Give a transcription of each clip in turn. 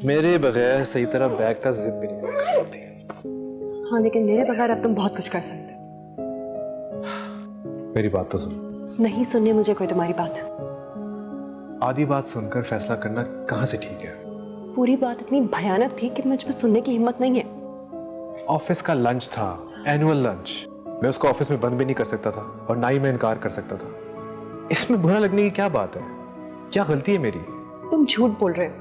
मेरे बगैर सही तरह बैग का जिप भी नहीं कर सकती। हाँ, लेकिन मेरे बगैर अब तुम बहुत कुछ कर सकते हो। मेरी बात तो सुन। नहीं सुननी मुझे कोई तुम्हारी बात। आधी बात सुनकर फैसला करना कहाँ से ठीक है? पूरी बात इतनी भयानक थी कि मुझ में सुनने की हिम्मत नहीं है। ऑफिस का लंच था, एनुअल लंच। मैं उसको ऑफिस में बंद भी नहीं कर सकता था और ना ही मैं इनकार कर सकता था। इसमें बुरा लगने की क्या बात है? क्या गलती है मेरी? तुम झूठ बोल रहे हो।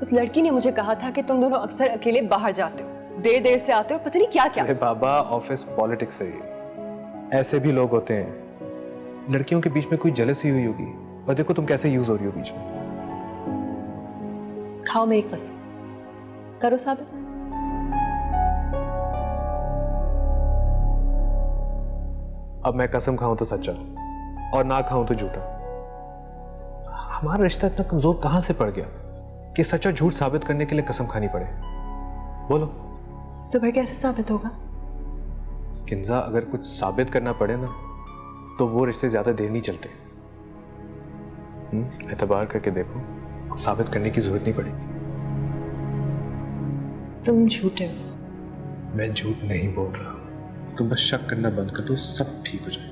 उस लड़की ने मुझे कहा था कि तुम दोनों अक्सर अकेले बाहर जाते हो, देर देर से आते हो, पता नहीं क्या क्या। अरे बाबा, ऑफिस पॉलिटिक्स है ये। ऐसे भी लोग होते हैं। लड़कियों के बीच में कोई जेलसी हुई होगी और देखो तुम कैसे यूज हो रही हो बीच में। खाओ मेरी कसम, करो साबित। अब मैं कसम खाऊं तो सच्चा और ना खाऊं तो झूठा। हमारा रिश्ता इतना कमजोर कहां से पड़ गया कि सच और झूठ साबित करने के लिए कसम खानी पड़े? बोलो। तो फिर कैसे साबित होगा? किंजा, अगर कुछ साबित करना पड़े ना तो वो रिश्ते ज्यादा देर नहीं चलते। एतबार करके देखो, साबित करने की जरूरत नहीं पड़ेगी। तुम झूठे हो। मैं झूठ नहीं बोल रहा। तुम बस शक करना बंद कर दो, सब ठीक हो जाए।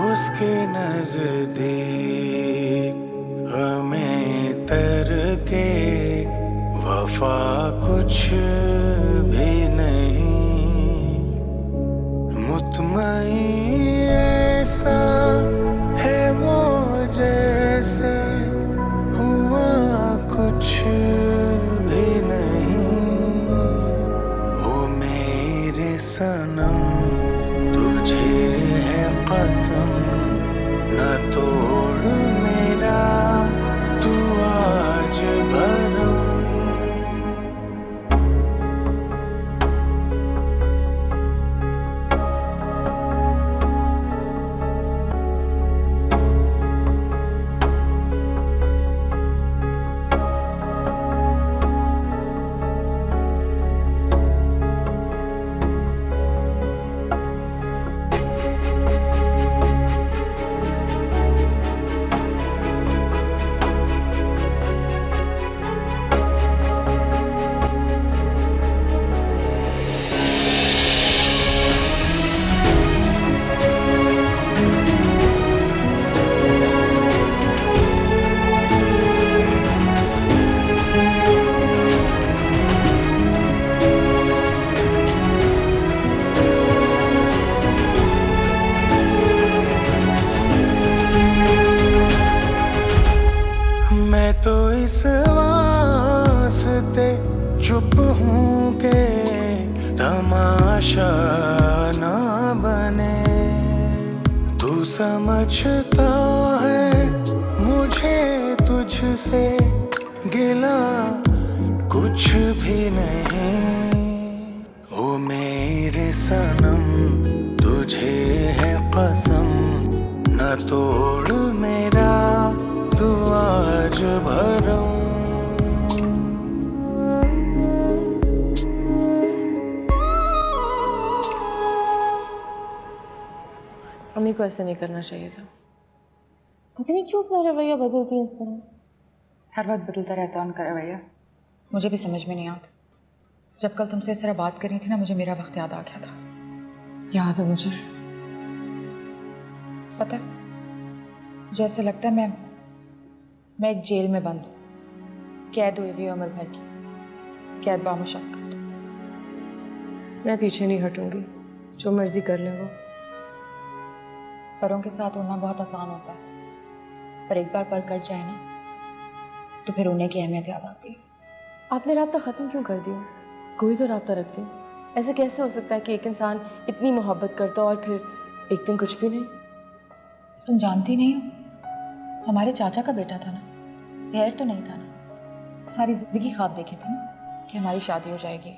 उसके नजदीक हमें तर के वफा कुछ भी नहीं। मुतमईन ऐसा है वो जैसे हुआ कुछ भी नहीं। ओ मेरे सनम, तुझे है कसम, न तोड़ मेरा तू आज भरम। इस वास्ते चुप हूँ के तमाशा ना बने। तू समझता है मुझे तुझसे गिला कुछ भी नहीं। ओ मेरे सनम तुझे है कसम, न तोड़ मेरा तू आज भरम। अम्मी को ऐसे नहीं करना चाहिए था। पता नहीं क्यों अपना रवैया बदलती है इस तरह। हर वक्त बदलता रहता है उनका रवैया, मुझे भी समझ में नहीं आता। जब कल तुमसे इस तरह बात कर रही थी ना, मुझे मेरा वक्त याद आ गया था। याद है मुझे। पता है, मुझे ऐसा लगता है मैं एक जेल में बंद हूँ, कैद हुई हुई उम्र भर की, कैद बामुशक्कत। मैं पीछे नहीं हटूंगी, जो मर्जी कर ले वो। परों के साथ उड़ना बहुत आसान होता है, पर एक बार पर कट जाए ना तो फिर उड़ने की अहमियत याद आती है। आपने राब्ता ख़त्म क्यों कर दिया? कोई तो राब्ता रखते। ऐसे कैसे हो सकता है कि एक इंसान इतनी मोहब्बत करता हो और फिर एक दिन कुछ भी नहीं? तुम जानती नहीं हो, हमारे चाचा का बेटा था ना, गैर तो नहीं था ना। सारी जिंदगी ख्वाब देखे थे ना कि हमारी शादी हो जाएगी।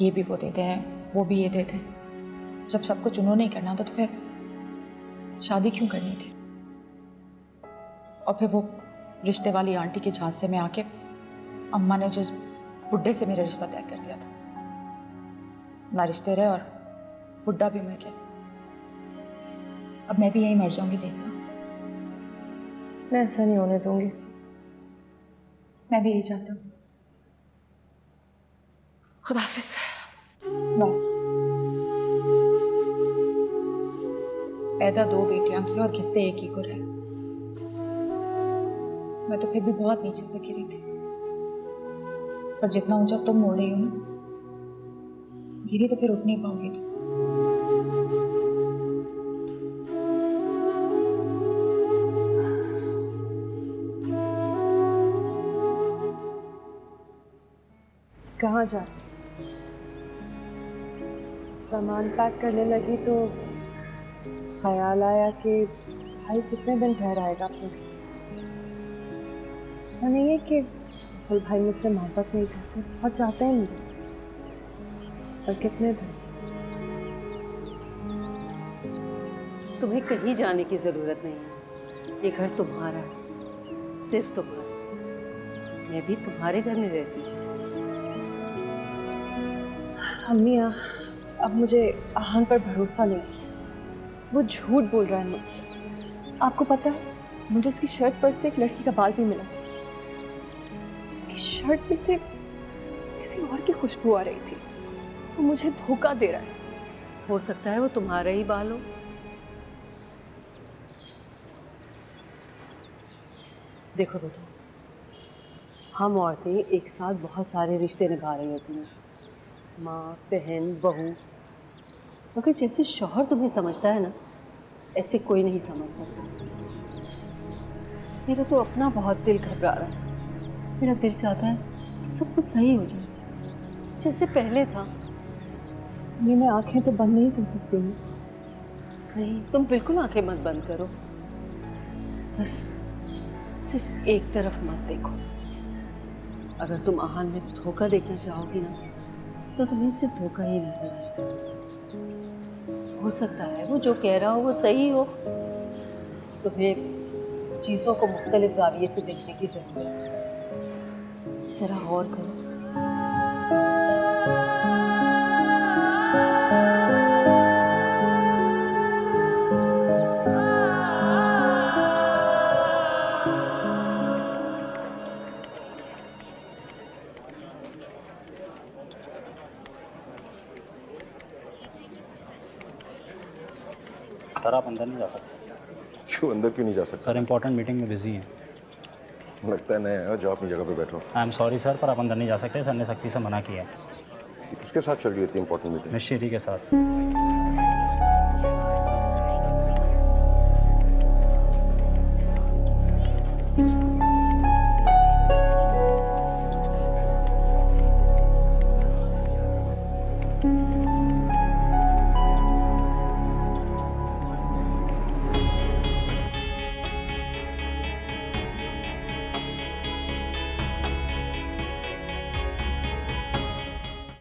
ये भी वो देते हैं, वो भी ये देते हैं। जब सब कुछ उन्होंने ही करना था तो फिर शादी क्यों करनी थी? और फिर वो रिश्ते वाली आंटी के झांसे में आके अम्मा ने जिस बुड्ढे से मेरा रिश्ता तय कर दिया था, ना रिश्ते रहे और बुड्ढा भी मर गया। अब मैं भी यही मर जाऊंगी, देखना। मैं ऐसा नहीं होने दूंगी। मैं भी यही चाहता हूँ। खुदा हाफिज। बाय। पैदा दो बेटियां की और किस्ते एक ही को रहे। मैं तो फिर भी बहुत नीचे से गिरी थी, पर जितना ऊंचा तुम मोड़ रही हो ना, गिरी तो फिर उठ नहीं पाओगी तुम। कहाँ जा? सामान पैक करने लगी तो ख्याल आया कि भाई कितने दिन ठहराएगा अपने। ऐसा नहीं है कि असल भाई मुझसे मोहब्बत नहीं करते, बहुत चाहते हैं मुझे, पर कितने दिन। तुम्हें कहीं जाने की जरूरत नहीं है, ये घर तुम्हारा है, सिर्फ तुम्हारा। मैं भी तुम्हारे घर में रहती हूँ। अम्मी अब मुझे आहान पर भरोसा नहीं, वो झूठ बोल रहा है मुझसे। आपको पता है, मुझे उसकी शर्ट पर से एक लड़की का बाल भी मिला। उसकी शर्ट में से किसी और की खुशबू आ रही थी। वो मुझे धोखा दे रहा है। हो सकता है वो तुम्हारा ही बाल हो। देखो बेटा, हम औरतें एक साथ बहुत सारे रिश्ते निभा रही होती हैं, माँ, बहन, बहू, मगर जैसे शौहर तुम्हें समझता है ना, ऐसे कोई नहीं समझ सकता। मेरा तो अपना बहुत दिल घबरा रहा है। मेरा दिल चाहता है कि सब कुछ सही हो जाए, जैसे पहले था। ये मैं आंखें तो बंद नहीं कर सकती हूँ। नहीं, तुम बिल्कुल आंखें मत बंद करो, बस सिर्फ एक तरफ मत देखो। अगर तुम आहान में धोखा देखना चाहोगी ना, तो तुम्हें सिर्फ धोखा ही नजर आएगा। हो सकता है वो जो कह रहा हो वो सही हो। तुम्हें चीज़ों को मुख्तलिफ ज़ाविये से देखने की ज़रूरत है। ज़रा गौर करो। सर आप अंदर नहीं जा सकते। क्यों अंदर क्यों नहीं जा सकता? सर इंपॉर्टेंट मीटिंग में बिजी हैं। लगता है नया है, जाओ अपनी जगह पे बैठो। आई एम सॉरी सर, पर आप अंदर नहीं जा सकते। सर ने सख्ती से मना किया है। किसके साथ चल रही है इतनी इंपॉर्टेंट मीटिंग? मिस श्री के साथ।